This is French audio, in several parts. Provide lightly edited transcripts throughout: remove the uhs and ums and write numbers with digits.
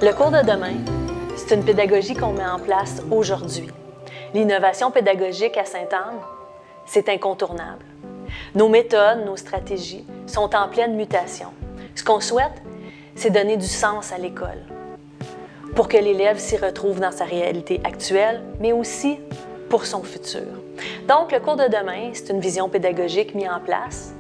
Le cours de demain, c'est une pédagogie qu'on met en place aujourd'hui. L'innovation pédagogique à Sainte-Anne, c'est incontournable. Nos méthodes, nos stratégies sont en pleine mutation. Ce qu'on souhaite, c'est donner du sens à l'école pour que l'élève s'y retrouve dans sa réalité actuelle, mais aussi pour son futur. Donc, le cours de demain, c'est une vision pédagogique mise en place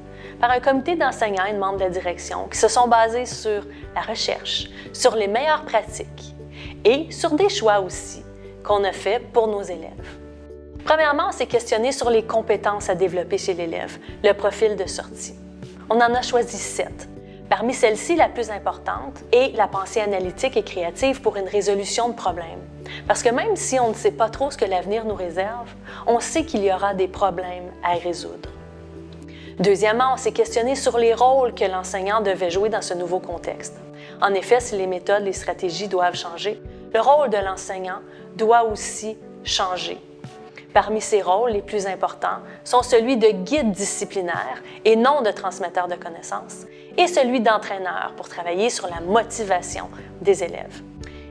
par un comité d'enseignants et de membres de la direction qui se sont basés sur la recherche, sur les meilleures pratiques et sur des choix aussi qu'on a faits pour nos élèves. Premièrement, on s'est questionné sur les compétences à développer chez l'élève, le profil de sortie. On en a choisi 7. Parmi celles-ci, la plus importante est la pensée analytique et créative pour une résolution de problèmes. Parce que même si on ne sait pas trop ce que l'avenir nous réserve, on sait qu'il y aura des problèmes à résoudre. Deuxièmement, on s'est questionné sur les rôles que l'enseignant devait jouer dans ce nouveau contexte. En effet, si les méthodes, les stratégies doivent changer, le rôle de l'enseignant doit aussi changer. Parmi ces rôles, les plus importants sont celui de guide disciplinaire et non de transmetteur de connaissances, et celui d'entraîneur pour travailler sur la motivation des élèves.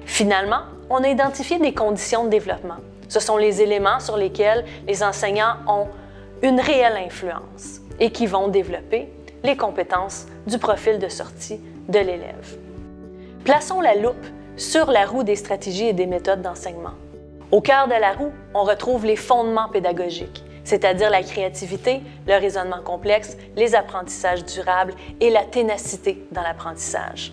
Finalement, on a identifié des conditions de développement. Ce sont les éléments sur lesquels les enseignants ont une réelle influence et qui vont développer les compétences du profil de sortie de l'élève. Plaçons la loupe sur la roue des stratégies et des méthodes d'enseignement. Au cœur de la roue, on retrouve les fondements pédagogiques, c'est-à-dire la créativité, le raisonnement complexe, les apprentissages durables et la ténacité dans l'apprentissage.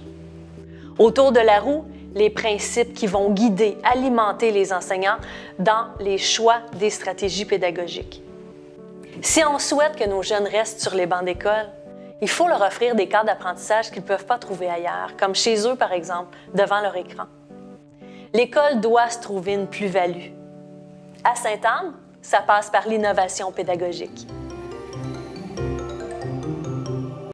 Autour de la roue, les principes qui vont guider, alimenter les enseignants dans les choix des stratégies pédagogiques. Si on souhaite que nos jeunes restent sur les bancs d'école, il faut leur offrir des cadres d'apprentissage qu'ils ne peuvent pas trouver ailleurs, comme chez eux par exemple, devant leur écran. L'école doit se trouver une plus-value. À Sainte-Anne, ça passe par l'innovation pédagogique.